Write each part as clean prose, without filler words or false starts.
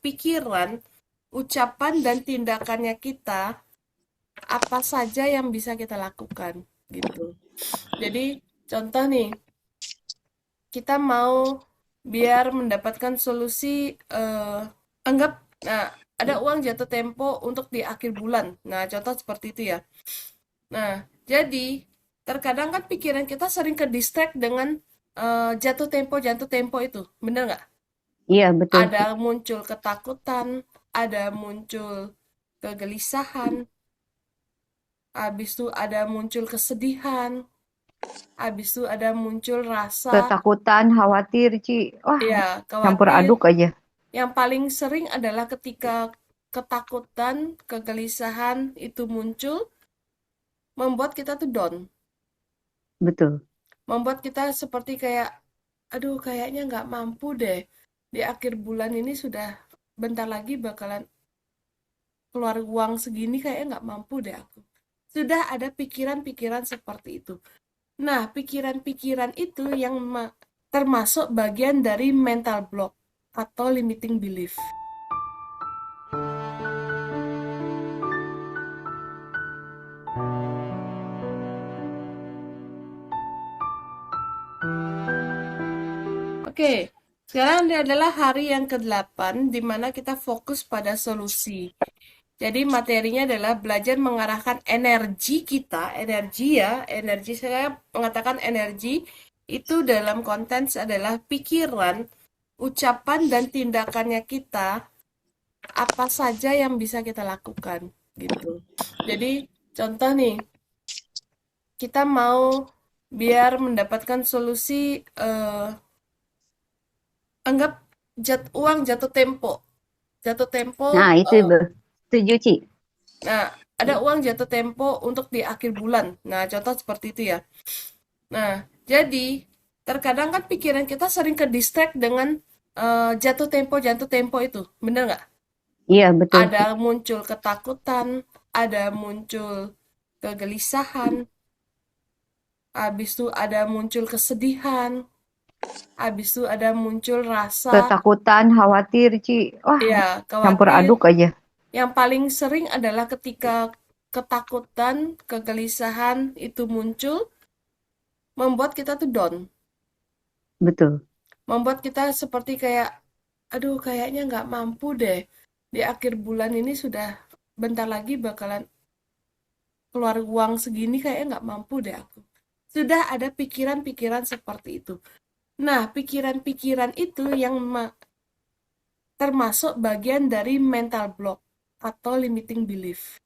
pikiran, ucapan, dan tindakannya kita, apa saja yang bisa kita lakukan, gitu. Jadi, contoh nih, kita mau biar mendapatkan solusi, anggap, nah, ada uang jatuh tempo untuk di akhir bulan. Nah, contoh seperti itu ya. Nah, jadi terkadang kan pikiran kita sering ke distract dengan jatuh tempo itu, bener nggak? Iya, betul, Ada Ci. muncul ketakutan, ada muncul kegelisahan, habis itu ada muncul kesedihan, habis itu ada muncul rasa, Ketakutan, khawatir, Ci. Wah, ya, campur khawatir. aduk aja. Yang paling sering adalah ketika ketakutan, kegelisahan itu muncul, membuat kita tuh down. Betul. Membuat kita seperti kayak, aduh kayaknya nggak mampu deh. Di akhir bulan ini sudah bentar lagi bakalan keluar uang segini kayaknya nggak mampu deh aku. Sudah ada pikiran-pikiran seperti itu. Nah, pikiran-pikiran itu yang termasuk bagian dari mental block atau limiting belief. Oke, sekarang ini adalah hari yang ke-8 di mana kita fokus pada solusi. Jadi materinya adalah belajar mengarahkan energi kita, energi ya, energi saya mengatakan energi itu dalam konteks adalah pikiran, ucapan dan tindakannya kita, apa saja yang bisa kita lakukan gitu. Jadi contoh nih, kita mau biar mendapatkan solusi anggap uang jatuh tempo. Jatuh tempo Nah, itu setuju, Ci. nah, ada uang jatuh tempo untuk di akhir bulan. Nah, contoh seperti itu ya. Nah, jadi terkadang kan pikiran kita sering ke distract dengan jatuh tempo itu, bener nggak? Iya, betul, Ada Ci. muncul ketakutan, ada muncul kegelisahan, habis itu ada muncul kesedihan, habis itu ada muncul rasa, Ketakutan, khawatir, Ci. Wah, ya, campur khawatir. aduk aja. Yang paling sering adalah ketika ketakutan, kegelisahan itu muncul, membuat kita tuh down. Betul. Membuat kita seperti kayak, aduh kayaknya nggak mampu deh. Di akhir bulan ini sudah bentar lagi bakalan keluar uang segini kayaknya nggak mampu deh aku. Sudah ada pikiran-pikiran seperti itu. Nah, pikiran-pikiran itu yang termasuk bagian dari mental block atau limiting belief.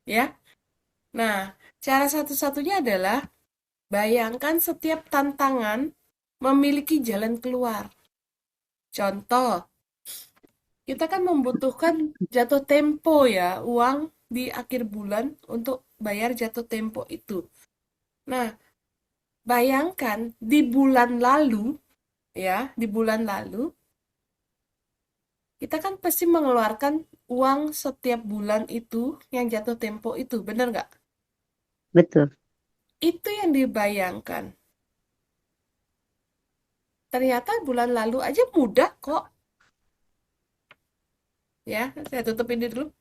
Ya. Nah, cara satu-satunya adalah bayangkan setiap tantangan memiliki jalan keluar. Contoh, kita kan membutuhkan jatuh tempo ya, uang di akhir bulan untuk bayar jatuh tempo itu. Nah, bayangkan di bulan lalu, ya, di bulan lalu, kita kan pasti mengeluarkan uang setiap bulan itu yang jatuh tempo itu, bener nggak? Betul. Itu yang dibayangkan. Ternyata bulan lalu aja mudah kok, ya. Saya tutup ini dulu.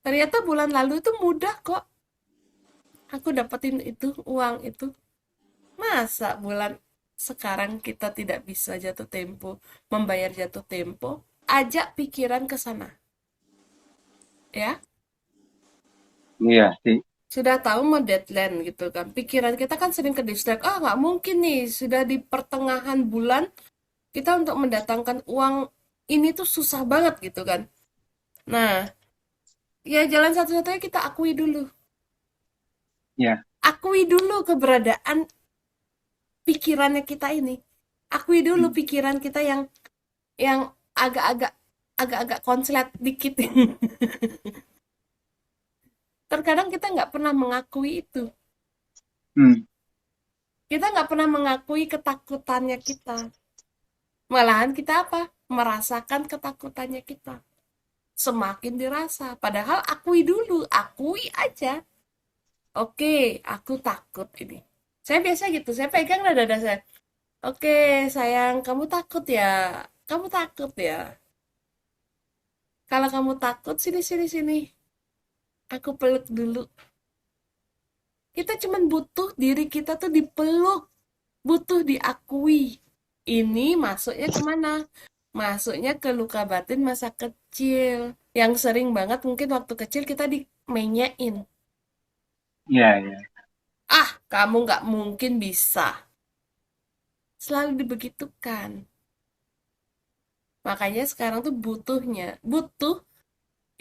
Ternyata bulan lalu itu mudah kok. Aku dapetin itu, uang itu. Masa bulan sekarang kita tidak bisa jatuh tempo, membayar jatuh tempo? Ajak pikiran ke sana, ya. Iya sih. Sudah tahu mau deadline gitu kan. Pikiran kita kan sering ke distract. Ah, nggak mungkin nih, sudah di pertengahan bulan, kita untuk mendatangkan uang ini tuh susah banget gitu kan. Nah, ya jalan satu-satunya kita akui dulu. Ya. Akui dulu keberadaan pikirannya kita ini. Akui dulu pikiran kita yang agak-agak agak-agak konslet dikit. Terkadang kita nggak pernah mengakui itu. Hmm. Kita nggak pernah mengakui ketakutannya kita. Malahan kita apa? Merasakan ketakutannya kita. Semakin dirasa. Padahal akui dulu. Akui aja. Oke, aku takut ini. Saya biasa gitu. Saya pegang dada saya. Oke, sayang, kamu takut ya? Kamu takut ya? Kalau kamu takut, sini, sini, sini. Aku peluk dulu. Kita cuman butuh diri kita tuh dipeluk, butuh diakui. Ini masuknya kemana? Masuknya ke luka batin masa kecil. Yang sering banget mungkin waktu kecil kita dimenyain. Iya, iya. Ah, kamu nggak mungkin bisa. Selalu dibegitukan. Makanya sekarang tuh butuh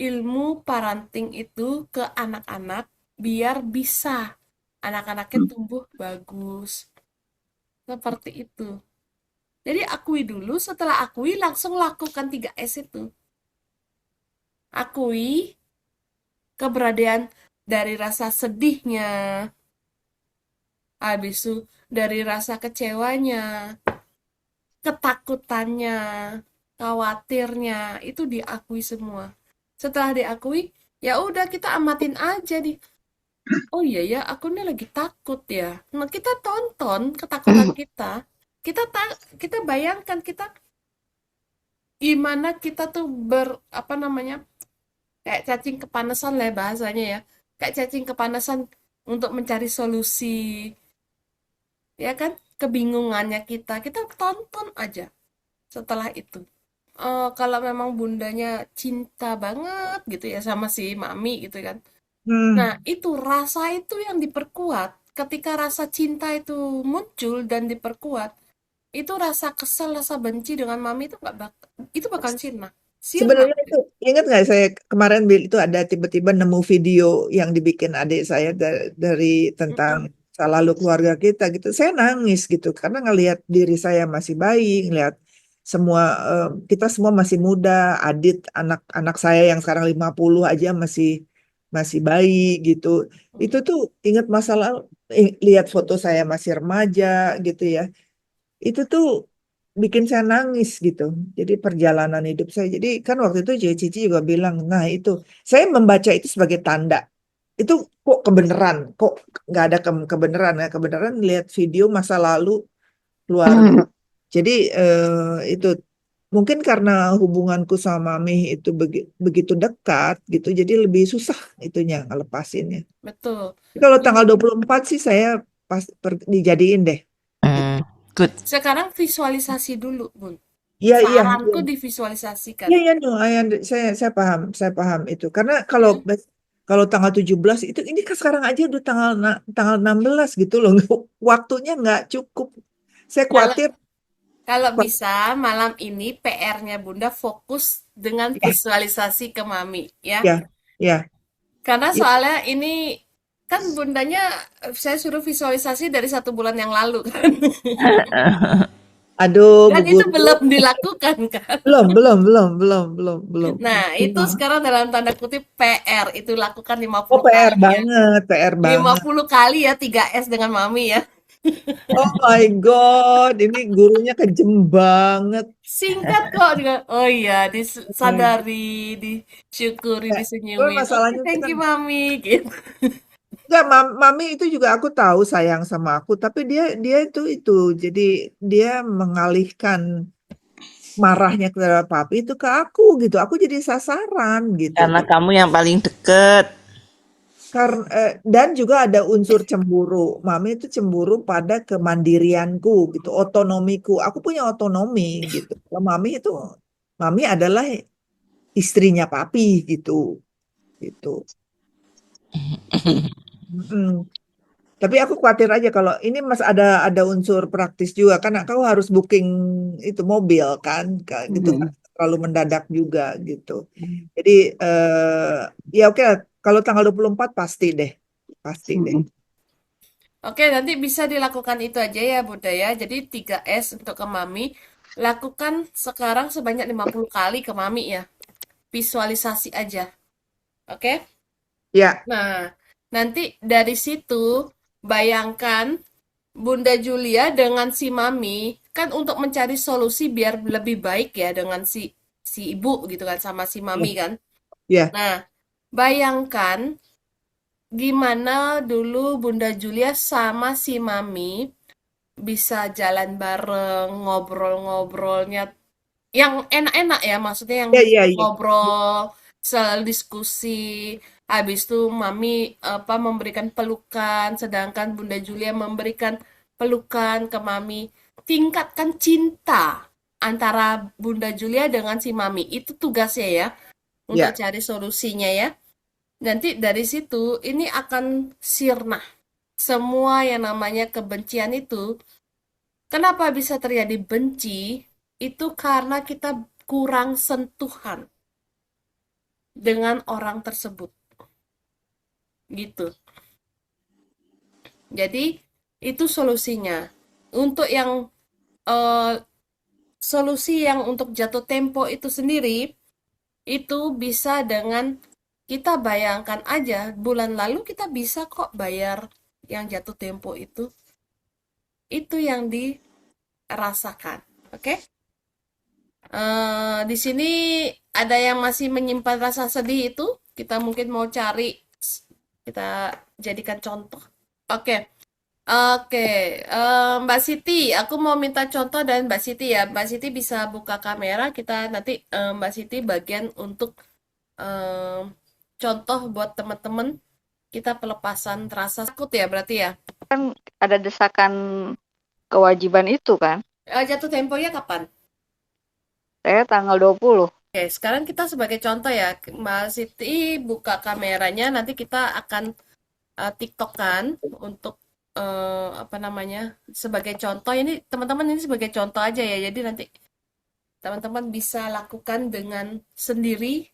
ilmu parenting itu ke anak-anak biar bisa anak-anaknya Hmm. tumbuh bagus. Seperti itu. Jadi akui dulu, setelah akui langsung lakukan 3S itu. Akui keberadaan dari rasa sedihnya, habis itu dari rasa kecewanya, ketakutannya, khawatirnya, itu diakui semua. Setelah diakui, ya udah kita amatin aja di. Oh iya ya, aku nih lagi takut ya. Nah, kita tonton ketakutan kita. Kita bayangkan kita gimana kita tuh apa namanya? Kayak cacing kepanasan lah bahasanya ya. Kayak cacing kepanasan untuk mencari solusi, ya kan? Kebingungannya kita tonton aja setelah itu. Kalau memang bundanya cinta banget gitu ya sama si mami gitu kan. Nah, Hmm. itu rasa itu yang diperkuat. Ketika rasa cinta itu muncul dan diperkuat, itu rasa kesel, rasa benci dengan mami itu nggak itu bakal sirna. Sirna. Sebenarnya itu ingat nggak saya kemarin itu ada tiba-tiba nemu video yang dibikin adik saya dari tentang Mm-mm. masa lalu keluarga kita gitu. Saya nangis gitu karena ngelihat diri saya masih bayi, ngelihat semua kita semua masih muda, Adit anak-anak saya yang sekarang 50 aja masih masih bayi gitu. Itu tuh ingat masa lalu, lihat foto saya masih remaja gitu ya. Itu tuh bikin saya nangis gitu. Jadi perjalanan hidup saya. Jadi kan waktu itu Cici juga bilang, nah itu saya membaca itu sebagai tanda. Itu kok kebenaran, kok nggak ada kebenaran ya. Kebenaran lihat video masa lalu keluarga. Jadi itu mungkin karena hubunganku sama Mami itu begitu dekat gitu, jadi lebih susah itunya ngelepasinnya. Betul. Kalau tanggal Ini 24 sih saya pas dijadiin deh. Gitu. Good. sekarang visualisasi dulu, Bun. Iya, iya, iya. Saranku divisualisasikan. Iya, iya, no, saya paham itu. Karena kalau Ya. kalau tanggal 17 itu ini kan sekarang aja udah tanggal 16 gitu loh. Waktunya nggak cukup. Saya Kalau khawatir. kalau bisa malam ini PR-nya Bunda fokus dengan Ya, visualisasi ke Mami ya. ya, ya. Karena Ya. soalnya ini kan Bundanya saya suruh visualisasi dari 1 bulan yang lalu kan. Aduh, Dan Bu itu Guru. belum dilakukan kan. Belum. Nah, itu sekarang dalam tanda kutip PR, itu lakukan Oh, 50 PR kali ya. banget, PR lima banget. puluh kali ya 3S dengan Mami ya. Oh my God, ini gurunya kejem banget. Singkat kok juga. Oh iya, Hmm. disadari, disyukuri, Ya, cuman disenyumin. Oke, masalahnya itu thank kan you Mami gitu. enggak, Mami itu juga aku tahu sayang sama aku, tapi dia itu. Jadi dia mengalihkan marahnya ke papi itu ke aku gitu. Aku jadi sasaran gitu. Karena kamu yang paling deket. Karena dan juga ada unsur cemburu. Mami itu cemburu pada kemandirianku gitu, otonomiku. Aku punya otonomi gitu. Kalau Mami adalah istrinya papi gitu, gitu. Mm-mm. Tapi aku khawatir aja kalau ini mas ada unsur praktis juga kan kau harus booking itu mobil kan gitu kan terlalu mendadak juga gitu. Jadi ya oke lah, kalau tanggal 24 pasti deh. Pasti deh. Oke, nanti bisa dilakukan itu aja ya Bunda ya. Jadi 3S untuk ke Mami. Lakukan sekarang sebanyak 50 kali ke Mami ya. Visualisasi aja. Oke? Ya, Nah, nanti dari situ bayangkan Bunda Julia dengan si Mami kan untuk mencari solusi biar lebih baik ya dengan si ibu gitu kan sama si Mami ya, kan. ya. Nah, bayangkan gimana dulu Bunda Julia sama si Mami bisa jalan bareng, ngobrol-ngobrolnya Yang enak-enak ya, maksudnya yang Ya, ya, ya. ngobrol, selalu diskusi. Habis itu Mami memberikan pelukan, sedangkan Bunda Julia memberikan pelukan ke Mami. Tingkatkan cinta antara Bunda Julia dengan si Mami. Itu tugasnya ya, untuk Ya. cari solusinya ya. Nanti dari situ ini akan sirna. Semua yang namanya kebencian itu, kenapa bisa terjadi benci? Itu karena kita kurang sentuhan dengan orang tersebut. Gitu. Jadi, itu solusinya. Untuk yang eh, solusi yang untuk jatuh tempo itu sendiri, itu bisa dengan kita bayangkan aja, bulan lalu kita bisa kok bayar yang jatuh tempo itu. Itu yang dirasakan. Oke? Di sini ada yang masih menyimpan rasa sedih itu, kita mungkin mau cari, kita jadikan contoh. Oke, oke, Mbak Siti, aku mau minta contoh dan Mbak Siti ya. Mbak Siti bisa buka kamera, kita nanti Mbak Siti bagian untuk eh, contoh buat teman-teman kita pelepasan rasa takut ya berarti ya. Kan ada desakan kewajiban itu kan. Jatuh temponya kapan? Saya tanggal 20. Oke, sekarang kita sebagai contoh ya, Mbak Siti buka kameranya, nanti kita akan TikTok-kan untuk apa namanya, sebagai contoh. Ini teman-teman ini sebagai contoh aja ya, jadi nanti teman-teman bisa lakukan dengan sendiri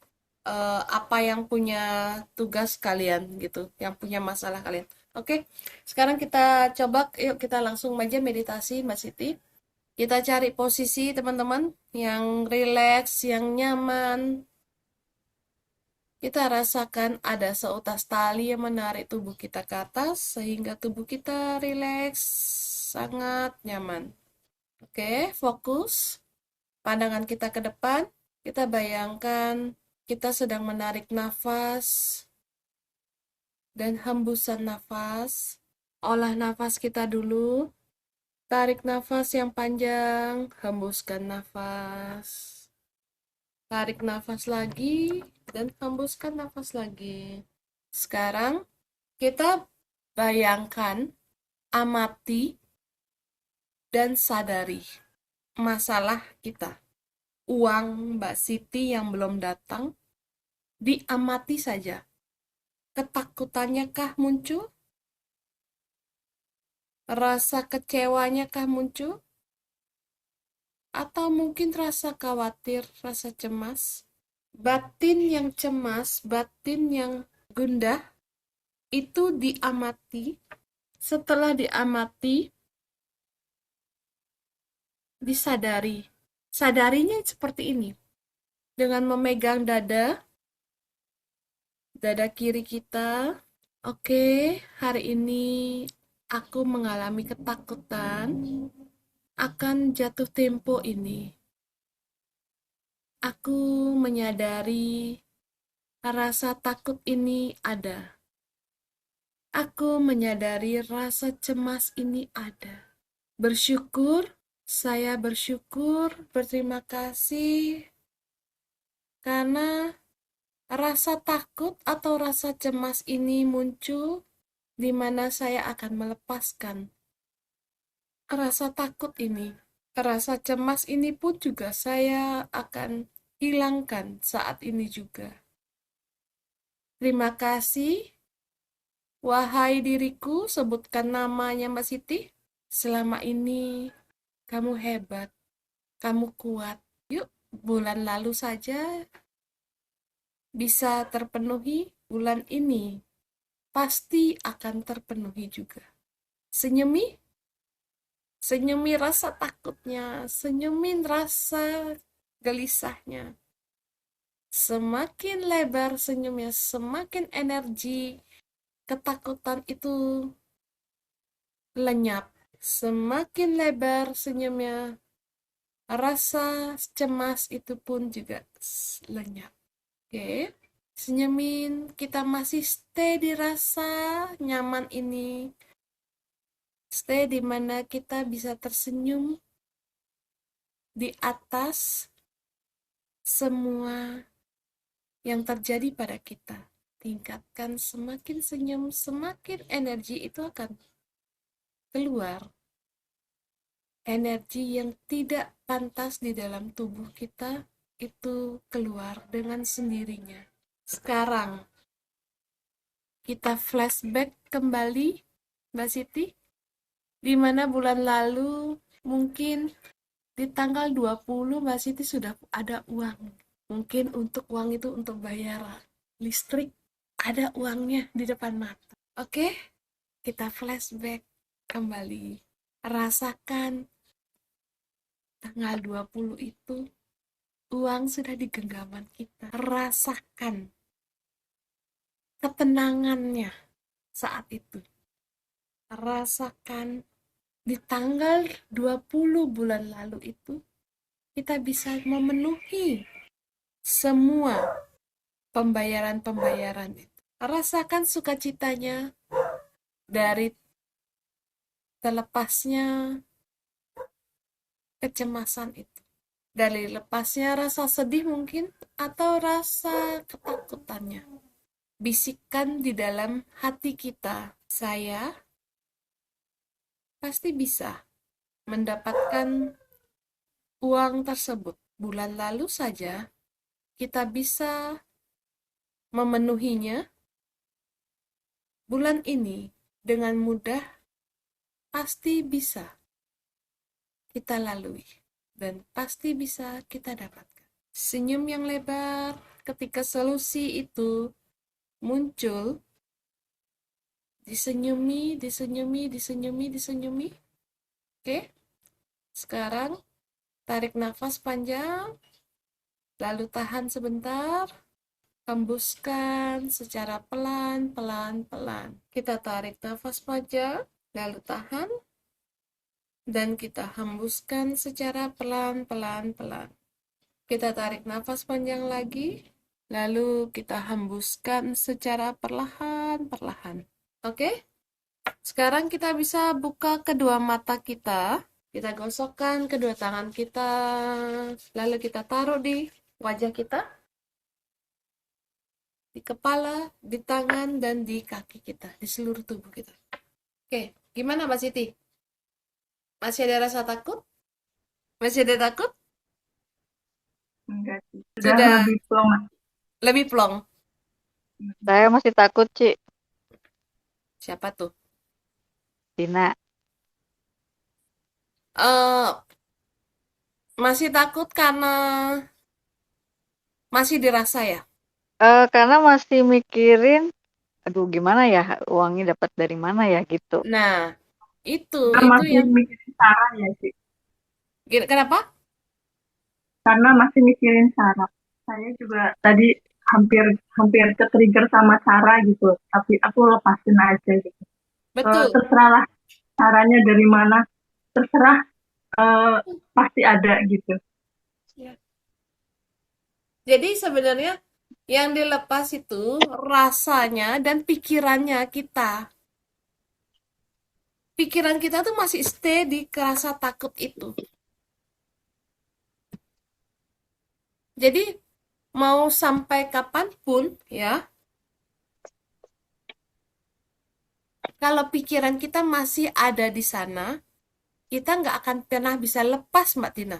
apa yang punya tugas kalian gitu, yang punya masalah kalian. Oke, sekarang kita coba, yuk kita langsung aja meditasi Mbak Siti. Kita cari posisi teman-teman yang rileks, yang nyaman. Kita rasakan ada seutas tali yang menarik tubuh kita ke atas sehingga tubuh kita rileks, sangat nyaman. Oke, fokus. Pandangan kita ke depan. Kita bayangkan kita sedang menarik nafas dan hembusan nafas. Olah nafas kita dulu. Tarik nafas yang panjang, hembuskan nafas. Tarik nafas lagi, dan hembuskan nafas lagi. Sekarang, kita bayangkan, amati, dan sadari masalah kita. Uang Mbak Siti yang belum datang, diamati saja. Ketakutannya kah muncul? Rasa kecewanya kah muncul? Atau mungkin rasa khawatir, rasa cemas? Batin yang cemas, batin yang gundah, itu diamati. Setelah diamati, disadari. Sadarinya seperti ini. Dengan memegang dada kiri kita. Oke, hari ini aku mengalami ketakutan akan jatuh tempo ini. Aku menyadari rasa takut ini ada. Aku menyadari rasa cemas ini ada. Saya bersyukur, berterima kasih karena rasa takut atau rasa cemas ini muncul di mana saya akan melepaskan rasa takut ini. Rasa cemas ini pun juga saya akan hilangkan saat ini juga. Terima kasih, wahai diriku, sebutkan namanya Mbak Siti. Selama ini kamu hebat, kamu kuat. Yuk, bulan lalu saja bisa terpenuhi, bulan ini pasti akan terpenuhi juga. Senyumi rasa takutnya, senyumin rasa gelisahnya. Semakin lebar senyumnya, semakin energi ketakutan itu lenyap. Semakin lebar senyumnya, rasa cemas itu pun juga lenyap. Oke, senyumin, kita masih stay di rasa nyaman ini. Stay di mana kita bisa tersenyum di atas semua yang terjadi pada kita. Tingkatkan, semakin senyum, semakin energi itu akan keluar. Energi yang tidak pantas di dalam tubuh kita itu keluar dengan sendirinya. Sekarang kita flashback kembali, Mbak Siti, di mana bulan lalu mungkin di tanggal 20 Mbak Siti sudah ada uang. Mungkin untuk uang itu untuk bayar listrik, ada uangnya di depan mata. Oke, kita flashback kembali. Rasakan tanggal 20 itu uang sudah di genggaman kita. Rasakan ketenangannya saat itu. Rasakan di tanggal 20 bulan lalu itu kita bisa memenuhi semua pembayaran-pembayaran itu. Rasakan sukacitanya dari terlepasnya kecemasan itu. Dari lepasnya rasa sedih mungkin atau rasa ketakutannya. Bisikan di dalam hati kita, saya pasti bisa mendapatkan uang tersebut. Bulan lalu saja kita bisa memenuhinya. Bulan ini dengan mudah pasti bisa kita lalui dan pasti bisa kita dapatkan. Senyum yang lebar ketika solusi itu muncul, disenyumi, disenyumi, disenyumi, disenyumi. Oke, sekarang tarik nafas panjang, lalu tahan sebentar, hembuskan secara pelan, pelan, pelan. Kita tarik nafas panjang, lalu tahan, dan kita hembuskan secara pelan, pelan, pelan. Kita tarik nafas panjang lagi, lalu kita hembuskan secara perlahan, perlahan. Oke? Sekarang kita bisa buka kedua mata kita. Kita gosokkan kedua tangan kita, lalu kita taruh di wajah kita, di kepala, di tangan, dan di kaki kita, di seluruh tubuh kita. Oke, gimana Mbak Siti? Masih ada rasa takut? Masih ada takut? Enggak sih. Sudah Lebih plong. lebih plong. Saya masih takut, Ci. Siapa tuh? Tina. Masih takut karena masih dirasa ya? Karena masih mikirin, aduh gimana ya uangnya dapat dari mana ya gitu. Nah, itu Masih yang mikirin Sarah ya sih. kenapa? Karena masih mikirin Sarah. Saya juga tadi hampir hampir ke trigger sama Sarah gitu. Tapi aku lepasin aja gitu. Betul. Terserahlah caranya dari mana. Terserah pasti ada gitu. Jadi sebenarnya yang dilepas itu rasanya dan pikirannya kita. Pikiran kita tuh masih stay di rasa takut itu. Jadi mau sampai kapanpun ya, kalau pikiran kita masih ada di sana, kita nggak akan pernah bisa lepas, Mbak Tina.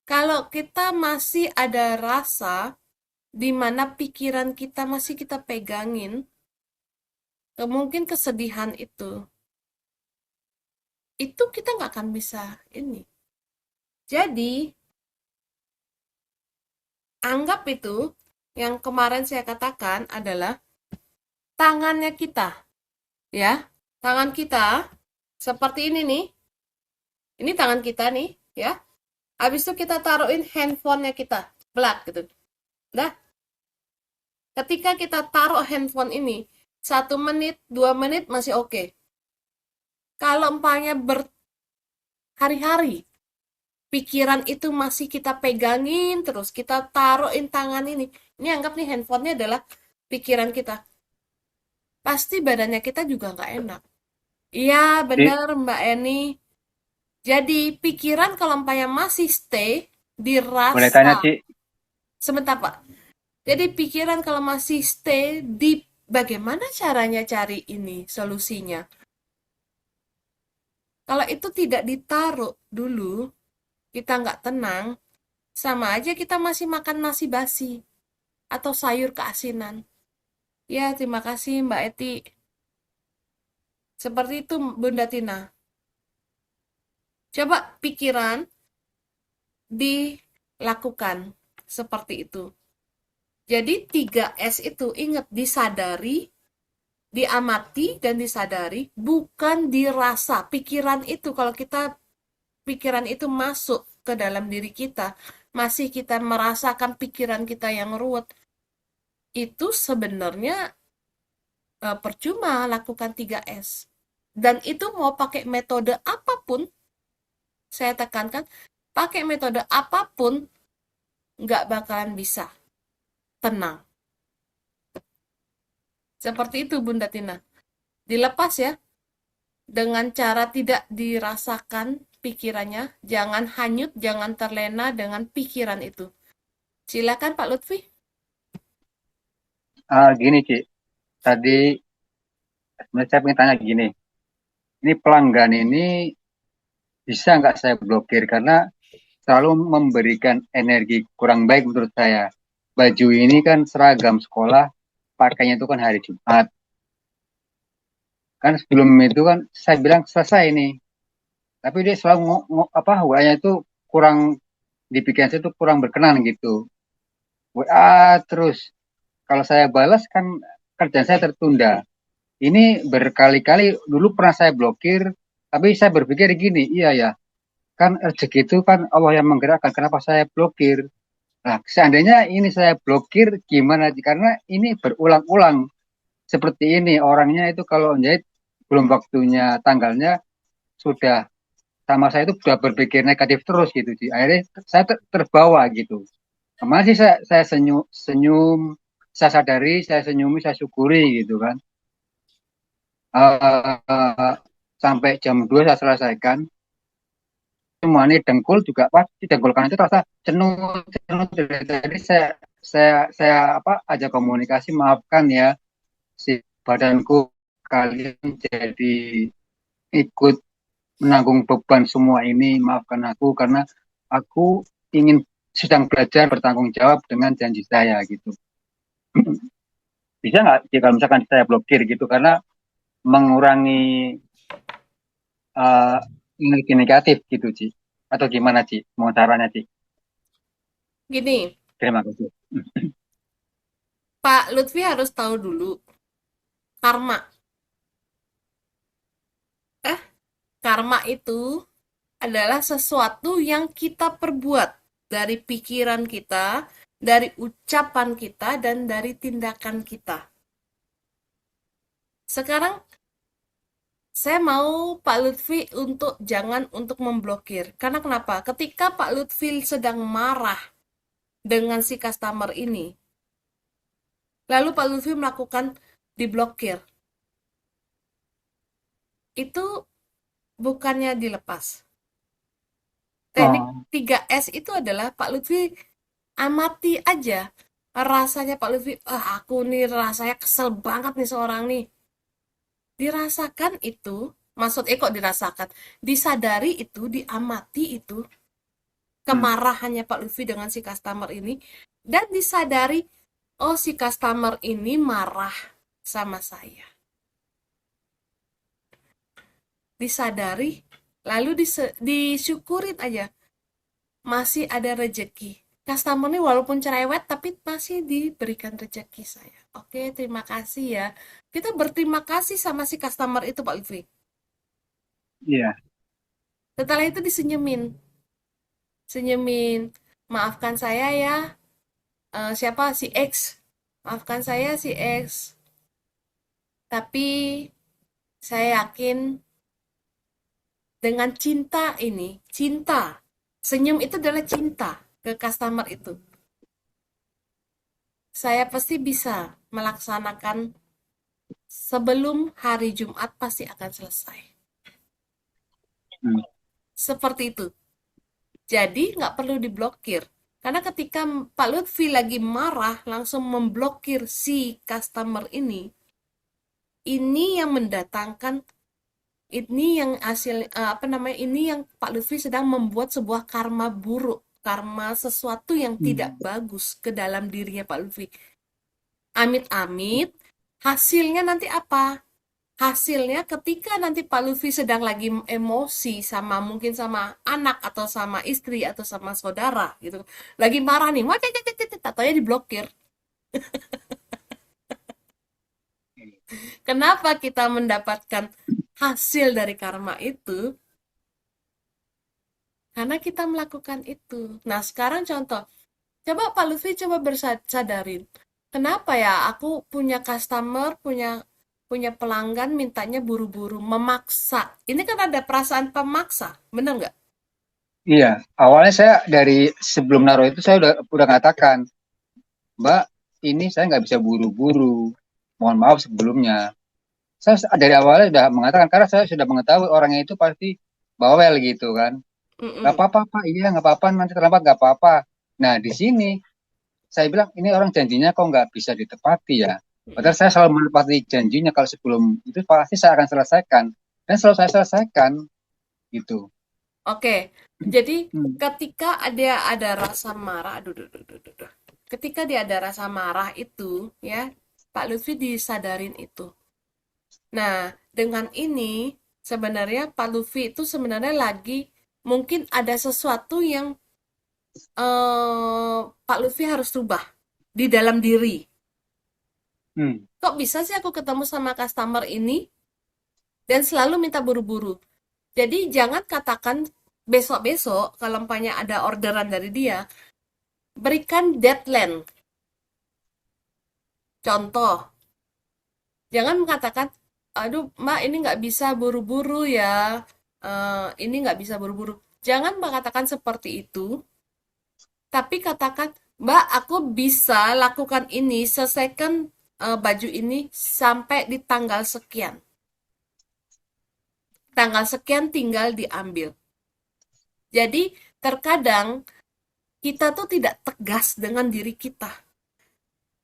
Kalau kita masih ada rasa di mana pikiran kita masih kita pegangin, mungkin kesedihan itu kita nggak akan bisa ini. Jadi, anggap itu yang kemarin saya katakan adalah tangannya kita, ya. Tangan kita seperti ini nih. Ini tangan kita nih, ya. Habis itu kita taruhin handphonenya kita, belak gitu. Dah. Ketika kita taruh handphone ini, 1 menit, 2 menit masih oke. Kalau umpamanya berhari-hari, pikiran itu masih kita pegangin terus, kita taruhin tangan ini. Ini anggap nih handphonenya adalah pikiran kita. Pasti badannya kita juga nggak enak. Iya, benar Mbak Eni. Jadi pikiran kalau umpamanya masih stay, Boleh tanya, dirasa. Ci? Sebentar, Pak. Jadi pikiran kalau masih stay di bagaimana caranya cari ini solusinya. Kalau itu tidak ditaruh dulu, kita nggak tenang, sama aja kita masih makan nasi basi atau sayur keasinan. Ya, terima kasih Mbak Eti. Seperti itu Bunda Tina. Coba pikiran dilakukan seperti itu. Jadi 3S itu ingat disadari, diamati dan disadari, bukan dirasa. Pikiran itu kalau pikiran itu masuk ke dalam diri kita, masih kita merasakan pikiran kita yang ruwet, itu sebenarnya percuma lakukan 3S. Dan itu mau pakai metode apapun, saya tekankan, pakai metode apapun, nggak bakalan bisa tenang. Seperti itu Bunda Tina. Dilepas ya, dengan cara tidak dirasakan pikirannya, jangan hanyut, jangan terlena dengan pikiran itu. Silakan Pak Lutfi. Gini, Ci. Tadi sebenarnya saya pengen tanya gini. Ini pelanggan ini bisa nggak saya blokir karena selalu memberikan energi kurang baik menurut saya. Baju ini kan seragam sekolah, pakainya itu kan hari Jumat. Kan sebelum itu kan saya bilang selesai nih. Tapi dia selalu WA-nya itu kurang di pikiran saya itu kurang berkenan gitu. WA terus. Kalau saya balas kan kerjaan saya tertunda. Ini berkali-kali dulu pernah saya blokir, tapi saya berpikir gini, iya ya, kan rezeki itu kan Allah yang menggerakkan, kenapa saya blokir? Nah, seandainya ini saya blokir, gimana? Karena ini berulang-ulang seperti ini, orangnya itu kalau jahit belum waktunya, tanggalnya sudah sama saya itu sudah berpikir negatif terus gitu, sih. Akhirnya saya terbawa gitu. Kemarin sih saya senyum, saya sadari, saya senyumi, saya syukuri gitu kan. Sampai jam 2 saya selesaikan. Semua ini dengkul juga pasti dengkulkan itu terasa jenuh. Jadi saya aja komunikasi, maafkan ya si badanku, kalian jadi ikut menanggung beban semua ini, maafkan aku karena aku ingin sedang belajar bertanggung jawab dengan janji saya gitu. Bisa nggak jika misalkan saya blokir gitu karena mengurangi energi negatif gitu, Ci? Atau gimana, Ci? Mau caranya, Ci? Gini, Terima kasih. Pak Lutfi harus tahu dulu karma. Karma itu adalah sesuatu yang kita perbuat dari pikiran kita, dari ucapan kita, dan dari tindakan kita. Sekarang saya mau Pak Lutfi jangan untuk memblokir. Karena kenapa? Ketika Pak Lutfi sedang marah dengan si customer ini, lalu Pak Lutfi melakukan diblokir. Itu bukannya dilepas. Teknik 3S itu adalah Pak Lutfi amati aja rasanya Pak Lutfi, aku nih rasanya kesel banget nih seorang nih. Dirasakan itu, kok dirasakan? Disadari itu, diamati itu, kemarahannya Pak Lutfi dengan si customer ini, dan disadari, oh si customer ini marah sama saya. Disadari, lalu disyukurin aja, masih ada rezeki. Customer ini walaupun cerewet, tapi masih diberikan rezeki saya. Oke, terima kasih ya. Kita berterima kasih sama si customer itu, Pak Lutfi. Iya. Setelah itu disenyumin. Senyumin, maafkan saya ya, siapa si X. Maafkan saya si X. Tapi saya yakin dengan cinta ini, cinta. Senyum itu adalah cinta ke customer itu. Saya pasti bisa melaksanakan sebelum hari Jumat pasti akan selesai. Seperti itu. Jadi nggak perlu diblokir. Karena ketika Pak Lutfi lagi marah, langsung memblokir si customer ini yang mendatangkan, ini yang hasil ini yang Pak Lutfi sedang membuat sebuah karma buruk, karma sesuatu yang tidak bagus ke dalam dirinya Pak Lutfi. Amit-amit, hasilnya nanti apa? Hasilnya ketika nanti Pak Lutfi sedang lagi emosi sama mungkin sama anak atau sama istri atau sama saudara gitu, lagi marah nih, tatanya diblokir. Kenapa kita mendapatkan hasil dari karma itu? Karena kita melakukan itu. Nah, sekarang contoh, coba Pak Lutfi coba bersadarin, kenapa ya aku punya customer, punya pelanggan mintanya buru-buru, memaksa. Ini kan ada perasaan pemaksa, bener nggak? Iya, awalnya saya dari sebelum naruh itu saya udah katakan, Mbak, ini saya nggak bisa buru-buru. Mohon maaf sebelumnya. Saya dari awalnya sudah mengatakan karena saya sudah mengetahui orangnya itu pasti bawel gitu kan. Nggak Mm-mm. apa-apa Pak, iya nggak apa-apa nanti terlambat nggak apa-apa. Nah di sini saya bilang ini orang janjinya kok nggak bisa ditepati ya. Padahal saya selalu menepati janjinya kalau sebelum itu pasti saya akan selesaikan dan selalu saya selesaikan gitu. Oke, jadi Hmm. ketika ada rasa marah, aduh. Ketika dia ada rasa marah itu, ya, Pak Lutfi disadarin itu. Nah, dengan ini sebenarnya Pak Lutfi itu sebenarnya lagi mungkin ada sesuatu yang Pak Lutfi harus rubah di dalam diri. Hmm. Kok bisa sih aku ketemu sama customer ini dan selalu minta buru-buru? Jadi jangan katakan besok-besok kalau umpamanya ada orderan dari dia, berikan deadline. Contoh, jangan mengatakan, aduh Mbak ini nggak bisa buru-buru ya, ini nggak bisa buru-buru. Jangan mengatakan seperti itu, tapi katakan, Mbak aku bisa lakukan ini, selesaikan baju ini sampai di tanggal sekian. Tanggal sekian tinggal diambil. Jadi terkadang kita tuh tidak tegas dengan diri kita.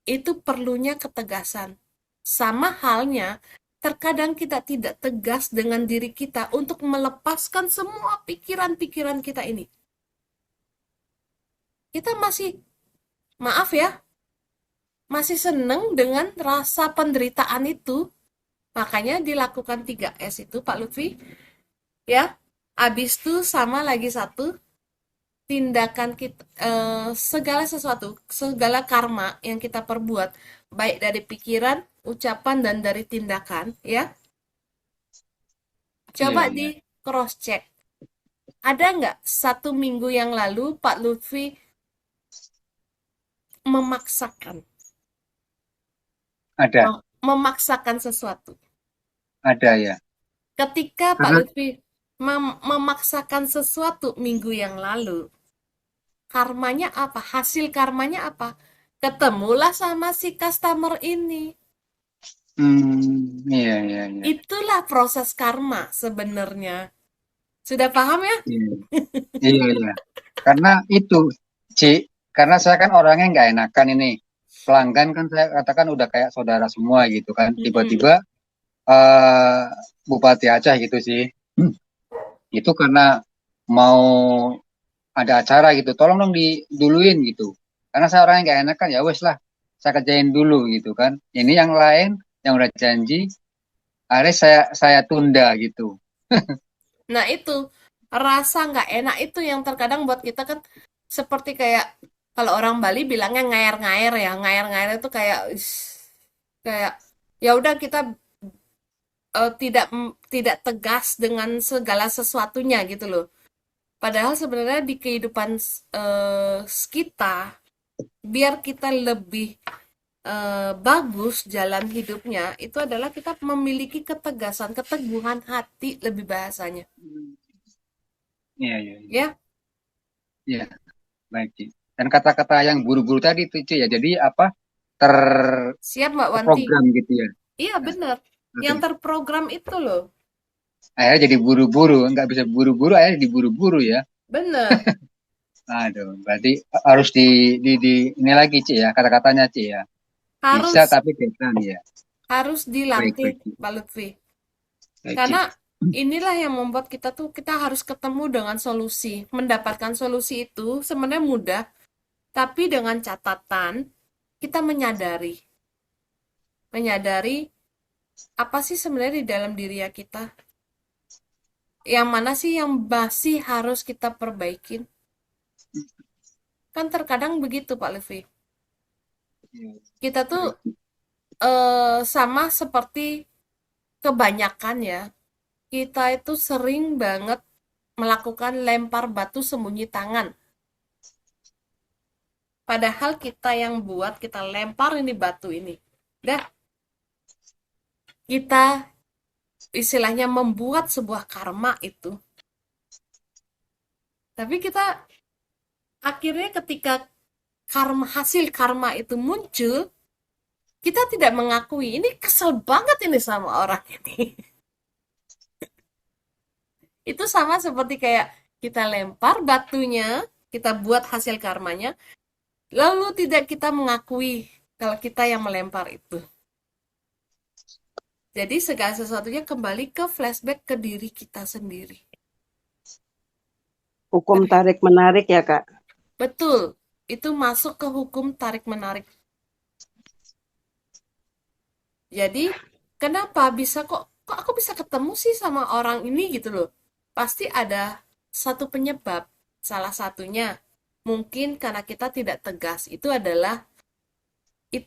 Itu perlunya ketegasan. Sama halnya, terkadang kita tidak tegas dengan diri kita untuk melepaskan semua pikiran-pikiran kita ini. Kita masih, maaf ya, masih seneng dengan rasa penderitaan itu. Makanya dilakukan 3S itu, Pak Lutfi. Ya, habis itu sama lagi satu, tindakan kita, segala sesuatu, segala karma yang kita perbuat, baik dari pikiran, ucapan, dan dari tindakan, ya, coba Iya, di iya. cross check. Ada nggak 1 minggu yang lalu Pak Lutfi memaksakan, Ada, memaksakan sesuatu? ada ya. Ketika Pak Karena Lutfi memaksakan sesuatu minggu yang lalu, karmanya apa? Hasil karmanya apa? Ketemulah sama si customer ini. iya, iya, iya. Itulah proses karma sebenarnya. Sudah paham ya? Iya, iya, iya. Karena itu, Ci, karena saya kan orangnya nggak enakan ini. Pelanggan kan saya katakan udah kayak saudara semua gitu kan. Mm-mm. Tiba-tiba eh Bupati Aceh gitu sih. Itu karena mau ada acara gitu, tolong dong diduluin gitu. Karena saya orangnya nggak enakan, ya wes lah, saya kerjain dulu gitu kan. Ini yang lain yang udah janji, akhirnya saya tunda gitu. Nah itu, rasa nggak enak itu yang terkadang buat kita kan seperti kayak, kalau orang Bali bilangnya ngair-ngair ya. Ngair-ngair itu kayak, kayak ya udah kita tidak tegas dengan segala sesuatunya gitu loh. Padahal sebenarnya di kehidupan kita, biar kita lebih bagus jalan hidupnya, itu adalah kita memiliki ketegasan, keteguhan hati lebih bahasanya. Iya, iya, iya. Ya, Iya, baik, Ci. Dan kata-kata yang buru-buru tadi itu, Ci, ya, jadi apa, siap Mbak Wanti. terprogram gitu ya. Iya bener, Oke. yang terprogram itu loh. Akhirnya jadi buru-buru, nggak bisa buru-buru, akhirnya diburu-buru ya. Bener. Aduh, berarti harus di ini lagi, Ci ya, kata-katanya, Ci ya. Bisa Harus tapi dekan ya. harus Baik, dilatih, baik, Ci. Pak Lutfi. Baik, Ci. Karena inilah yang membuat kita harus ketemu dengan solusi. Mendapatkan solusi itu sebenarnya mudah, tapi dengan catatan kita menyadari apa sih sebenarnya di dalam diri kita. Yang mana sih yang masih harus kita perbaikin? Kan terkadang begitu, Pak Lutfi. Iya, Kita tuh baik, Ci. sama seperti kebanyakan ya, kita itu sering banget melakukan lempar batu sembunyi tangan. Padahal kita yang buat, kita lempar ini batu ini. Dah, kita istilahnya membuat sebuah karma itu. Tapi kita akhirnya ketika hasil karma itu muncul, kita tidak mengakui. Ini kesel banget ini sama orang ini. Itu sama seperti kayak kita lempar batunya, kita buat hasil karmanya, lalu tidak kita mengakui kalau kita yang melempar itu. Jadi segala sesuatunya kembali ke flashback ke diri kita sendiri. Hukum tarik-menarik ya, Kak? Betul, itu masuk ke hukum tarik-menarik. Jadi, kenapa kok aku bisa ketemu sih sama orang ini gitu loh. Pasti ada satu penyebab. Salah satunya, mungkin karena kita tidak tegas. Itu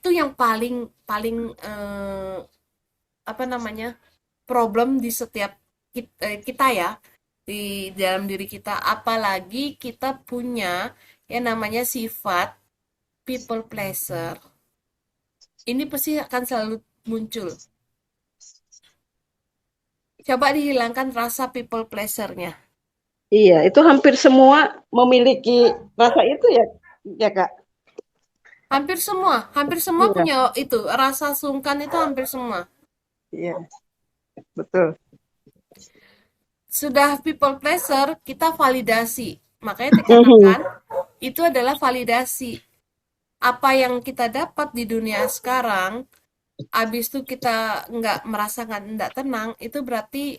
yang paling paling apa namanya? Problem di setiap kita ya, di dalam diri kita. Apalagi kita punya yang namanya sifat people pleaser. Ini pasti akan selalu muncul. Coba dihilangkan rasa people pleaser-nya. Iya, itu hampir semua memiliki rasa itu ya, ya Kak? Hampir semua Iya, punya itu. Rasa sungkan itu hampir semua. iya, betul. Sudah people pleaser, kita validasi. Makanya dikatakan itu adalah validasi. Apa yang kita dapat di dunia sekarang, abis itu kita nggak merasakan nggak tenang, itu berarti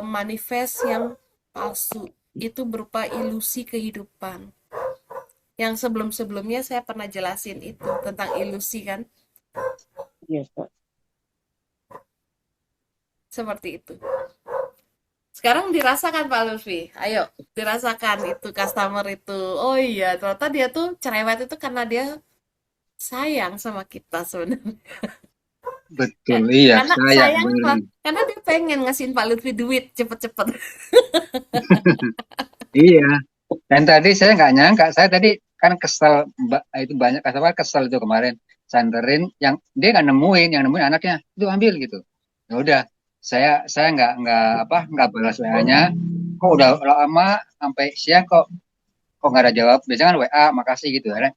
manifest yang palsu. Itu berupa ilusi kehidupan. Yang sebelum-sebelumnya saya pernah jelasin itu tentang ilusi kan, Iya, Kak. seperti itu. Sekarang dirasakan Pak Lutfi, ayo dirasakan itu customer itu. Oh iya, ternyata dia tuh cerewet itu karena dia sayang sama kita sebenarnya. Betul, iya, Karena sayang sayang bener. apa? Karena dia pengen ngasihin Pak Lutfi duit cepet-cepet. Iya. Dan tadi saya nggak nyangka, saya tadi kan kesel, itu banyak customer kesel itu kemarin. Santerin yang dia nggak nemuin, yang nemuin anaknya itu ambil gitu. Ya udah, saya nggak balas WA-nya. Kok udah lama sampai siang kok nggak ada jawab. Biasanya kan WA makasih gitu ya.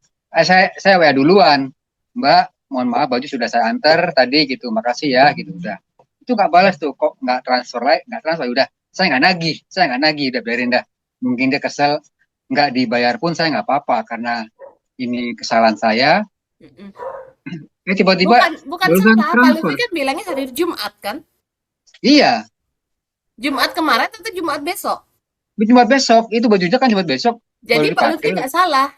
Saya WA duluan, Mbak, mohon maaf baju sudah saya antar tadi gitu, makasih ya gitu udah. Itu nggak balas tuh, kok nggak transfer, udah. Saya nggak nagih, udah biarin dah. Mungkin dia kesel, nggak dibayar pun saya nggak apa-apa karena ini kesalahan saya. Mm-mm. Tiba-tiba Bukan barusan salah, Pak transfer. Lutfi kan bilangnya hari Jumat kan? Iya, Jumat kemarin atau Jumat besok? cuma besok itu bajunya kan cuma besok baru Jadi Pak Lutfi dipakai. nggak salah.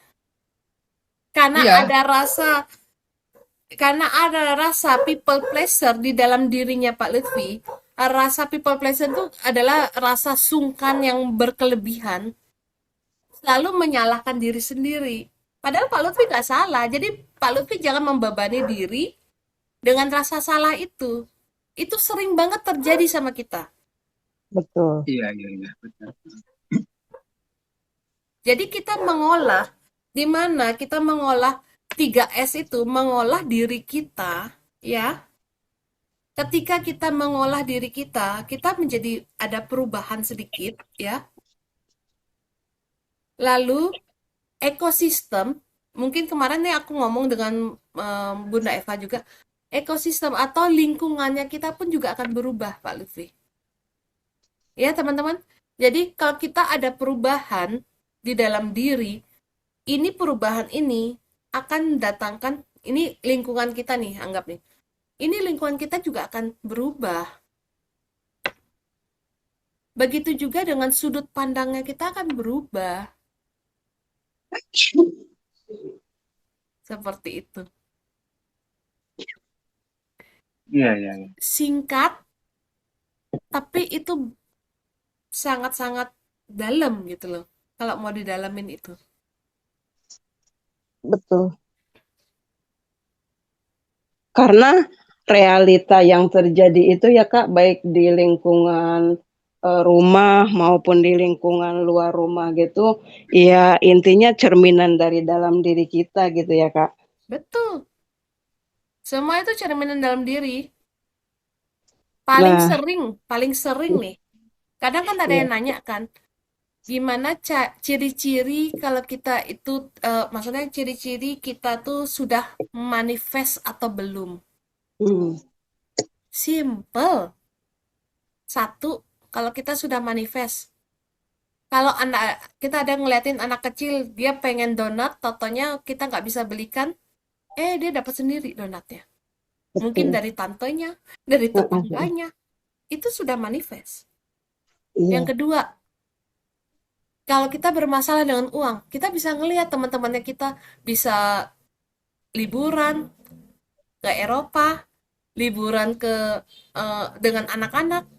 Karena Iya, ada rasa people pleaser di dalam dirinya Pak Lutfi. Rasa people pleaser itu adalah rasa sungkan yang berkelebihan, selalu menyalahkan diri sendiri. Padahal Pak Lutfi nggak salah. Jadi Pak Lutfi jangan membebani diri dengan rasa salah itu. Itu sering banget terjadi sama kita. Betul. iya, betul. Jadi kita di mana kita mengolah 3S itu, mengolah diri kita, ya. Ketika kita mengolah diri kita menjadi ada perubahan sedikit, ya. Lalu ekosistem, mungkin kemarin nih aku ngomong dengan Bunda Eva juga, ekosistem atau lingkungannya kita pun juga akan berubah, Pak Lutfi. Ya, teman-teman. Jadi kalau kita ada perubahan di dalam diri, ini perubahan ini akan mendatangkan, ini lingkungan kita nih, anggap nih. Ini lingkungan kita juga akan berubah. Begitu juga dengan sudut pandangnya kita akan berubah. Seperti itu. Iya, iya, iya. Singkat, tapi itu sangat-sangat dalam gitu loh. Kalau mau didalamin itu. Betul. Karena realita yang terjadi itu ya Kak, baik di lingkungan rumah maupun di lingkungan luar rumah gitu, ya intinya cerminan dari dalam diri kita gitu ya Kak. Betul. Semua itu cerminan dalam diri. Paling Nah, sering nih. Kadang kan ada yang iya. nanya kan, gimana ciri-ciri kalau kita itu, maksudnya ciri-ciri kita tuh sudah manifest atau belum? Hmm. Simple. Satu, kalau kita sudah manifest. Kalau kita ada ngeliatin anak kecil, dia pengen donat, totonya kita nggak bisa belikan, dia dapat sendiri donatnya. Mungkin Betul. dari tantenya, dari Heeh. tetangganya. Itu sudah manifest. Yang Iya. kedua, kalau kita bermasalah dengan uang, kita bisa ngelihat teman-temannya kita bisa liburan ke Eropa, liburan dengan anak-anak.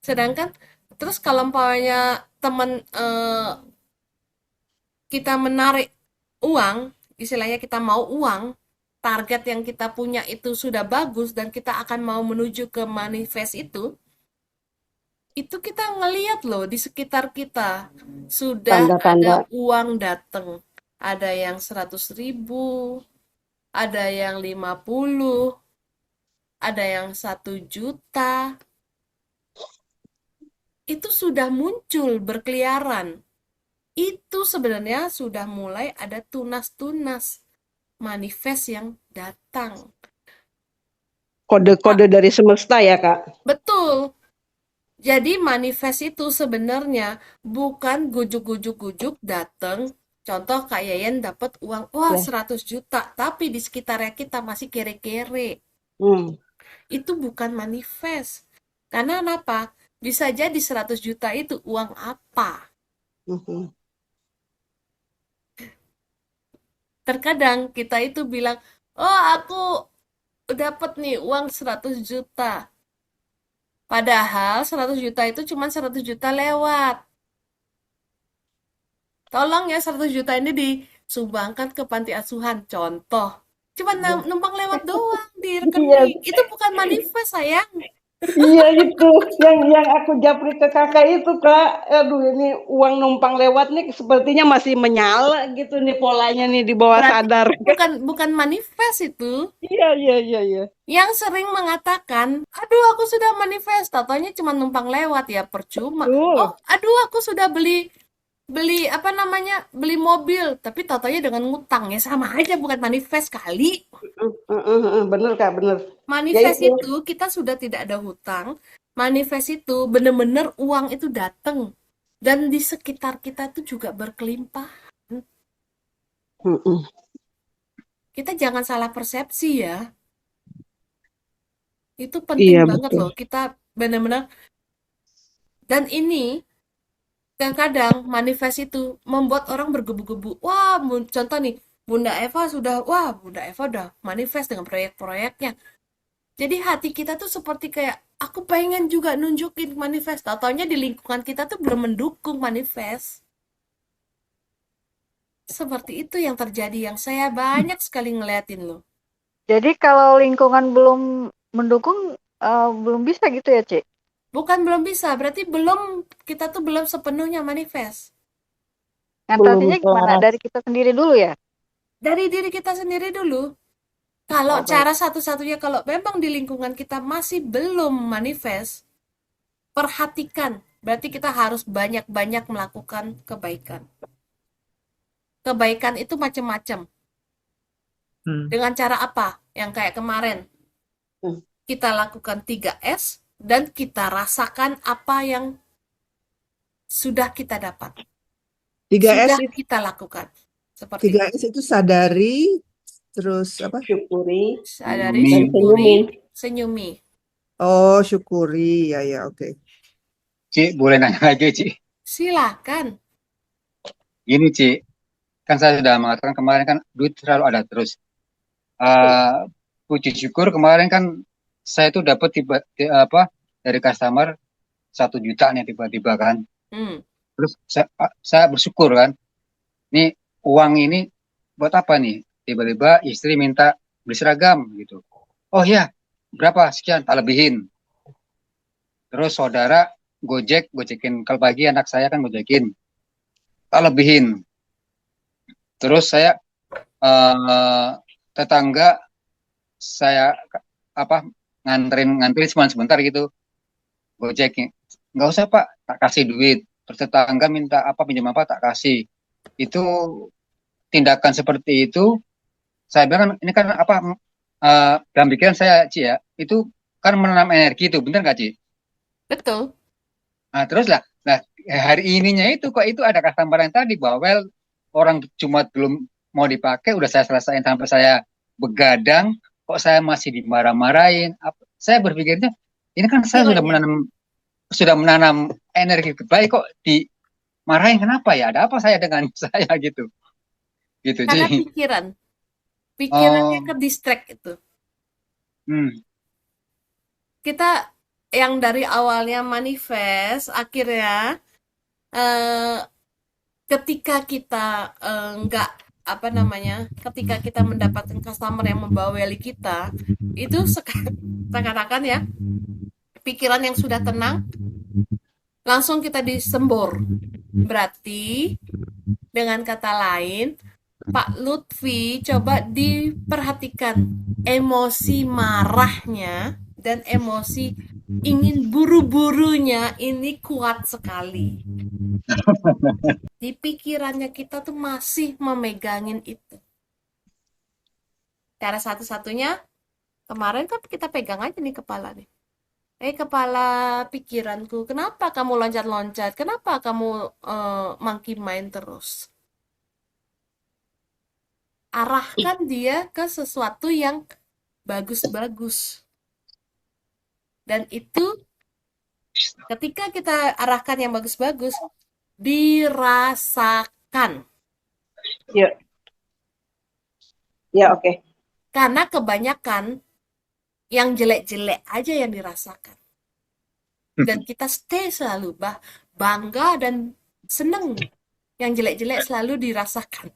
Sedangkan terus kalau umpamanya teman kita menarik uang, istilahnya kita mau uang, target yang kita punya itu sudah bagus dan kita akan mau menuju ke manifest itu kita ngeliat loh di sekitar kita sudah Tanda-tanda. ada uang datang. Ada yang 100.000, ada yang 50, ada yang 1 juta. Itu sudah muncul berkeliaran. Itu sebenarnya sudah mulai ada tunas-tunas manifest yang datang. Kode-kode dari semesta ya Kak. Betul. Jadi manifest itu sebenarnya bukan gujuk-gujuk-gujuk datang. Contoh Kak Yayan dapat uang, wah Ya. 100 juta, tapi di sekitarnya kita masih kere-kere. Hmm. Itu bukan manifest. Karena apa? Bisa jadi 100 juta itu uang apa? Mhm. Terkadang kita itu bilang, oh aku dapat nih uang 100 juta. Padahal 100 juta itu cuma 100 juta lewat. Tolong ya 100 juta ini disumbangkan ke panti asuhan. Contoh. Cuma Iya. numpang lewat doang di Iya. rekening. Itu bukan manifest, sayang. Iya itu yang aku japri ke kakak itu Kak. Aduh ini uang numpang lewat nih sepertinya masih menyala gitu nih polanya nih di bawah Berarti sadar. bukan manifest itu. Iya iya iya iya. Yang sering mengatakan, aduh aku sudah manifest, tatonya cuma numpang lewat ya percuma. Oh, Betul. aduh aku sudah beli beli apa namanya beli mobil, tapi tatonya dengan ngutang ya sama aja bukan manifest kali. Bener Kak bener. Ya Manifest itu. itu kita sudah tidak ada hutang. Manifest itu bener-bener uang itu datang dan di sekitar kita itu juga berkelimpah. Mm-mm. Kita jangan salah persepsi ya. Itu penting Iya banget betul. loh. Kita bener-bener, dan ini kadang manifest itu membuat orang bergebu-gebu. Wah, contoh nih, Bunda Eva udah manifest dengan proyek-proyeknya. Jadi hati kita tuh seperti kayak, aku pengen juga nunjukin manifest. Taunya di lingkungan kita tuh belum mendukung manifest. Seperti itu yang terjadi, yang saya banyak sekali ngeliatin loh. Jadi kalau lingkungan belum mendukung, belum bisa gitu ya, Cik? Bukan belum bisa, berarti kita tuh belum sepenuhnya manifest. Ngatasinnya Belum gimana? kelas. Dari kita sendiri dulu ya? Dari diri kita sendiri dulu. Kalau Oh, baik. cara satu-satunya, kalau memang di lingkungan kita masih belum manifest, perhatikan. Berarti kita harus banyak-banyak melakukan kebaikan. Kebaikan itu macam-macam. Dengan cara apa? Yang kayak kemarin. Hmm. Kita lakukan 3S dan kita rasakan apa yang sudah kita dapat. 3S sudah itu, kita lakukan. Seperti itu. 3S itu sadari, terus apa? Syukuri Sadari, Senyumi. dan syukuri, senyumi. senyumi. Oh, syukuri. Ya, oke. Ci, boleh nanya lagi, Ci? Silakan. Gini, Ci. Kan saya sudah mengatakan kemarin kan duit selalu ada terus. Puji syukur kemarin kan saya tuh dapat dari customer 1 juta nih tiba-tiba kan. Hmm. Terus saya bersyukur kan. Nih uang ini buat apa nih? Tiba-tiba istri minta beli seragam gitu. Oh ya, berapa? Sekian, tak lebihin. Terus saudara gojekin. Kalau pagi anak saya kan gojekin, tak lebihin. Terus saya tetangga saya nganterin cuma sebentar gitu, gojekin. Nggak usah Pak, tak kasih duit. Terus tetangga minta pinjam apa, tak kasih. Itu tindakan seperti itu, saya bilang kan ini kan dalam pikiran saya, Ci ya, itu kan menanam energi itu, bener nggak Ci? Betul. Nah terus lah, hari ininya itu kok itu ada customer yang tadi bawel, orang cuma belum mau dipakai udah saya selesaiin sampai saya begadang, kok saya masih dimarah-marahin. Saya berpikirnya ini kan saya Pikirannya. sudah menanam energi baik kok dimarahin, kenapa ya? Ada apa saya dengan saya gitu Karena Ci. pikirannya Oh, ke distract itu. hmm. Kita yang dari awalnya manifest, akhirnya ketika kita nggak ketika kita mendapatkan customer yang membaweli kita, itu seakan-akan ya, pikiran yang sudah tenang langsung kita disembur. Berarti dengan kata lain, Pak Lutfi coba diperhatikan emosi marahnya dan emosi ingin buru-burunya ini kuat sekali. Di pikirannya kita tuh masih memegangin itu. Cara satu-satunya, kemarin kan kita pegang aja nih kepala nih. Kepala pikiranku, kenapa kamu loncat-loncat? Kenapa kamu monkey mind terus? Arahkan dia ke sesuatu yang bagus-bagus. Dan itu ketika kita arahkan yang bagus-bagus, dirasakan. Ya, ya oke. Karena kebanyakan yang jelek-jelek aja yang dirasakan. Dan kita stay selalu bangga dan seneng. Yang jelek-jelek selalu dirasakan.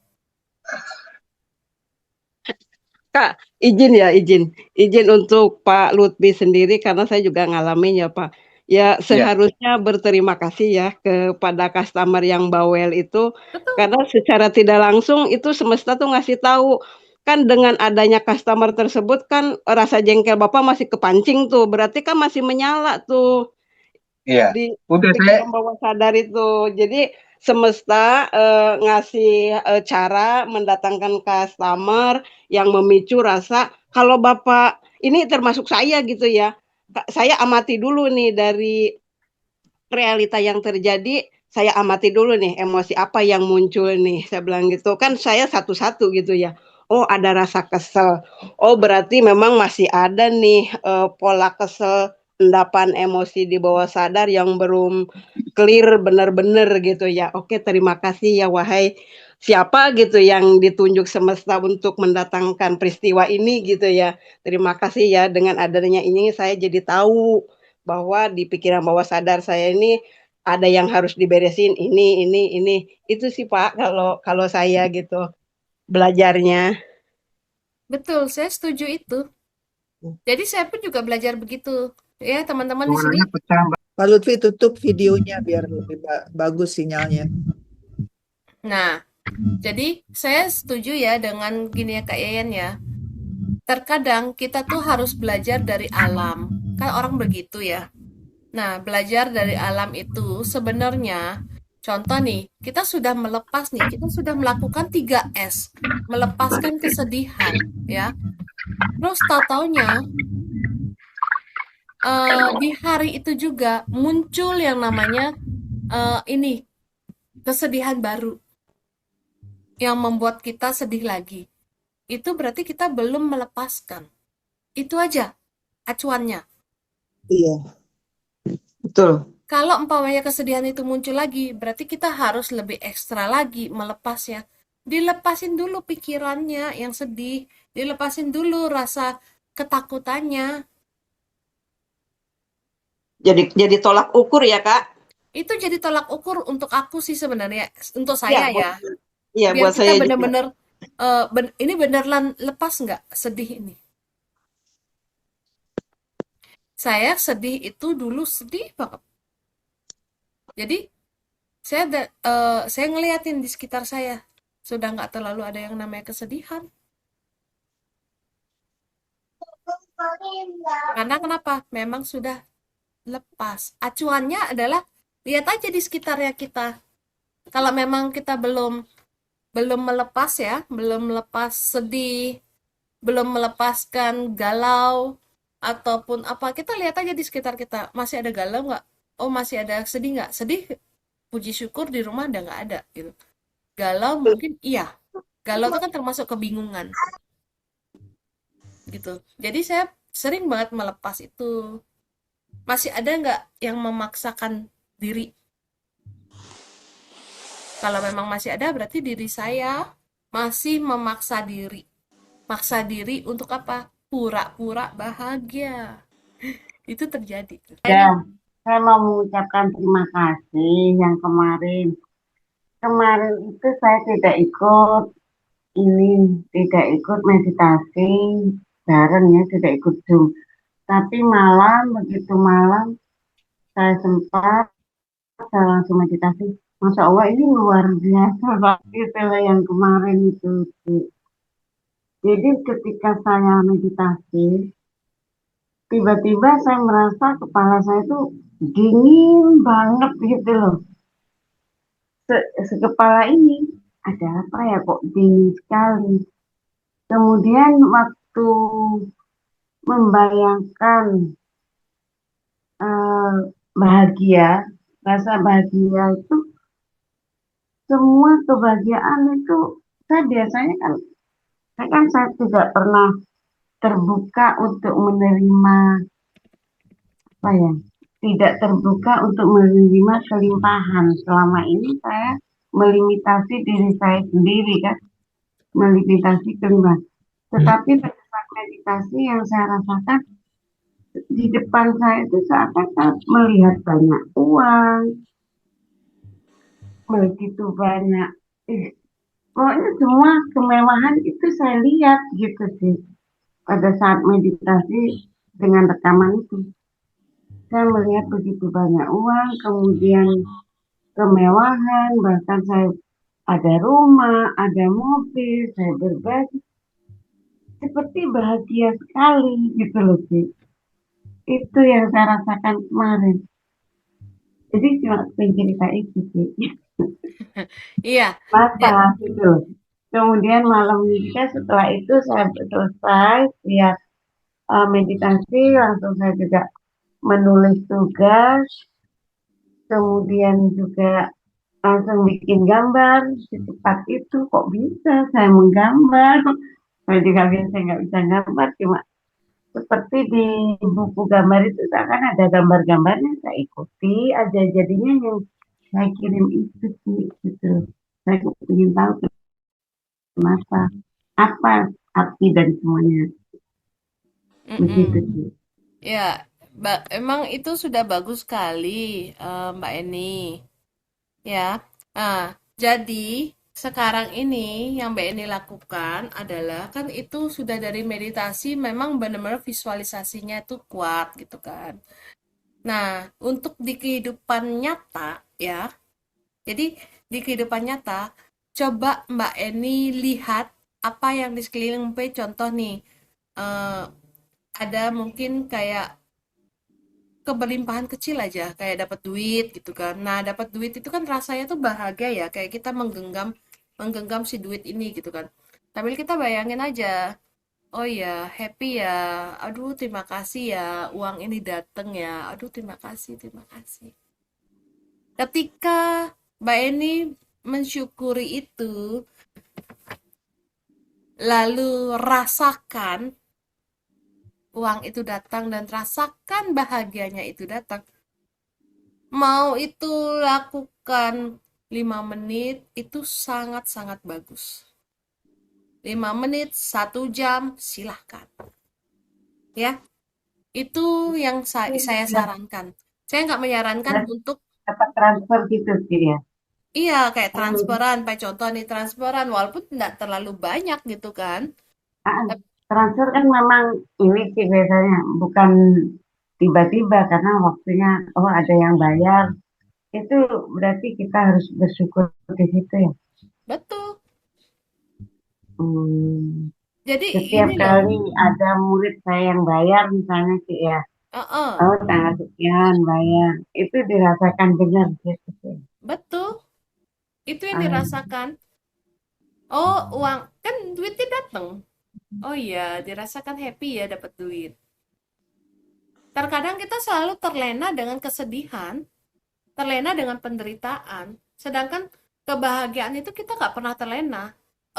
Kak, izin untuk Pak Lutfi sendiri karena saya juga ngalamin ya Pak. Ya Ya, seharusnya berterima kasih ya kepada customer yang bawel itu Betul. karena secara tidak langsung itu semesta tuh ngasih tahu kan dengan adanya customer tersebut kan rasa jengkel Bapak masih kepancing tuh, berarti kan masih menyala tuh iya. di Udah saya pikiran bawah sadar itu. Jadi semesta ngasih cara mendatangkan customer yang memicu rasa kalau Bapak ini termasuk saya gitu ya. Saya amati dulu nih dari realita yang terjadi, saya amati dulu nih emosi apa yang muncul nih. Saya bilang gitu. Kan saya satu-satu gitu ya. Oh, ada rasa kesel. Oh, berarti memang masih ada nih pola kesel, endapan emosi di bawah sadar yang belum clear benar-benar gitu ya. Oke, terima kasih ya wahai siapa gitu yang ditunjuk semesta untuk mendatangkan peristiwa ini gitu ya. Terima kasih ya dengan adanya ini saya jadi tahu bahwa di pikiran bawah sadar saya ini ada yang harus diberesin ini. Itu sih Pak kalau saya gitu belajarnya. Betul, saya setuju itu. Jadi saya pun juga belajar begitu. Ya, teman-teman di sini. suaranya pecah. Pak Lutfi tutup videonya biar lebih bagus sinyalnya. Nah, jadi saya setuju ya dengan gini ya Kak Yayan ya. Terkadang kita tuh harus belajar dari alam. Kan orang begitu ya. Nah, belajar dari alam itu sebenarnya, contoh nih, kita sudah kita sudah melakukan 3S, melepaskan kesedihan, ya. Terus tahu-taunya, di hari itu juga muncul yang namanya ini kesedihan baru yang membuat kita sedih lagi. Itu berarti kita belum melepaskan. Itu aja acuannya. Iya, betul. Kalau umpamanya kesedihan itu muncul lagi, berarti kita harus lebih ekstra lagi melepasnya. Dilepasin dulu pikirannya yang sedih, dilepasin dulu rasa ketakutannya. Jadi tolak ukur ya, Kak? Itu jadi tolak ukur untuk aku sih sebenarnya, untuk Iya, saya ya. Biar buat kita saya juga. bener-bener, ini beneran lepas nggak sedih ini. Saya sedih itu dulu sedih banget. Jadi saya ngeliatin di sekitar saya sudah nggak terlalu ada yang namanya kesedihan. Karena kenapa? Memang sudah lepas. Acuannya adalah lihat aja di sekitarnya kita. Kalau memang kita belum belum melepas ya, belum melepas sedih, belum melepaskan galau ataupun apa, kita lihat aja di sekitar kita. Masih ada galau nggak? Oh, masih ada sedih nggak? Sedih, puji syukur di rumah udah nggak ada gitu. Galau mungkin iya. Galau itu kan termasuk kebingungan gitu. Jadi saya sering banget melepas itu. Masih ada nggak yang memaksakan diri? Kalau memang masih ada, berarti diri saya masih memaksa diri. Maksa diri untuk apa? Pura-pura bahagia. Itu terjadi. Ya, saya mau mengucapkan terima kasih yang kemarin. Kemarin itu saya tidak ikut tidak ikut meditasi bareng ya, tidak ikut Zoom. Tapi begitu malam, saya sempat, saya langsung meditasi. Masya Allah, ini luar biasa banget gitu loh yang kemarin itu. Jadi ketika saya meditasi, tiba-tiba saya merasa kepala saya itu dingin banget gitu loh. Sekepala ini ada apa ya kok dingin sekali. Kemudian waktu membayangkan eh, bahagia, rasa bahagia itu semua kebahagiaan itu saya biasanya saya tidak pernah terbuka untuk menerima apa ya, tidak terbuka untuk menerima kelimpahan. Selama ini saya melimitasi diri saya sendiri kan, melimitasi kelimpahan. Tetapi pada saat meditasi yang saya rasakan di depan saya itu seakan-akan melihat banyak uang, begitu banyak. Pokoknya semua kemewahan itu saya lihat gitu sih pada saat meditasi dengan rekaman itu. Saya melihat begitu banyak uang, kemudian kemewahan, bahkan saya ada rumah, ada mobil, saya berbagi. Seperti bahagia sekali gitu loh sih. Itu yang saya rasakan kemarin. Jadi cuma cerita itu sih. Iya, Masa gitu. Kemudian malam juga setelah itu saya selesai lihat meditasi, langsung saya juga menulis tugas, kemudian juga langsung bikin gambar. Secepat itu kok bisa saya menggambar? Saya juga biasa nggak bisa gambar, cuma seperti di buku gambar itu kan ada gambar-gambarnya, saya ikuti aja jadinya yang saya kirim itu sih gitu. Saya ingin tahu kenapa, apa arti dari semuanya begitu mm-mm. sih. Ya, emang itu sudah bagus sekali, Mbak Eni. Ya, jadi sekarang ini yang Mbak Eni lakukan adalah kan itu sudah dari meditasi, memang benar-benar visualisasinya itu kuat gitu kan. Nah, untuk di kehidupan nyata ya, jadi di kehidupan nyata, coba Mbak Eni lihat apa yang di sekeliling Mbak. Contoh nih, eh, ada mungkin kayak keberlimpahan kecil aja, kayak dapat duit gitu kan. Nah, dapat duit itu kan rasanya tuh bahagia ya, kayak kita menggenggam menggenggam si duit ini gitu kan. Tapi kita bayangin aja, oh ya, happy ya. Aduh, terima kasih ya, uang ini dateng ya. Aduh, terima kasih, terima kasih. Ketika Mbak Eni mensyukuri itu, lalu rasakan uang itu datang dan rasakan bahagianya itu datang. Mau itu lakukan 5 menit, itu sangat-sangat bagus. 5 menit, 1 jam, silahkan. Ya, itu yang saya Sudah sarankan. Saya nggak menyarankan untuk, dapat transfer gitu sih ya. iya, kayak Hmm. transferan, kayak contoh nih transferan, walaupun nggak terlalu banyak gitu kan. Ah, Tep- transfer kan memang ini sih biasanya bukan tiba-tiba karena waktunya oh ada yang bayar itu berarti kita harus bersyukur di situ ya. Betul. Hmm. Jadi Setiap ini loh, kali ada murid saya yang bayar misalnya sih ya, heeh, oh tanggal sekian bayar, itu dirasakan benar gitu sih. betul. Itu yang Ah, dirasakan. Oh, uang kan duitnya datang. Oh iya, dirasakan happy ya dapat duit. Terkadang kita selalu terlena dengan kesedihan, terlena dengan penderitaan. Sedangkan kebahagiaan itu kita nggak pernah terlena.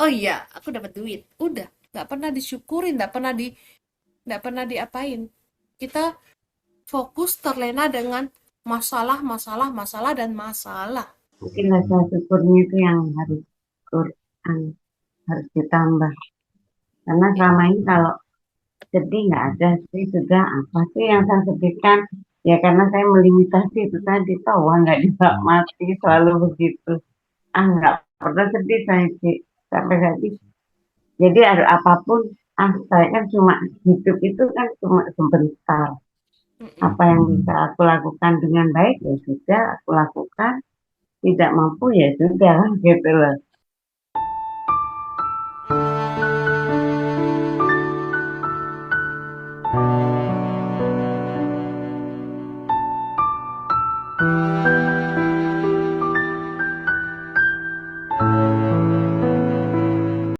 Oh iya, aku dapat duit. Udah, nggak pernah disyukurin, nggak pernah diapain. Kita fokus terlena dengan masalah, masalah, masalah, dan masalah. mungkin rasa syukurnya itu yang harus Quran harus ditambah. Karena Ya, selama ini kalau sedih nggak ada sih sudah apa sih yang saya sedihkan ya karena saya melimitasi itu tadi tahu uang nggak bisa mati selalu begitu nggak pernah sedih saya sih sampai tadi jadi ada apapun saya kan cuma hidup itu kan cuma sebentar mm-mm. apa yang bisa aku lakukan dengan baik ya sudah aku lakukan tidak mampu ya sudah gitu loh.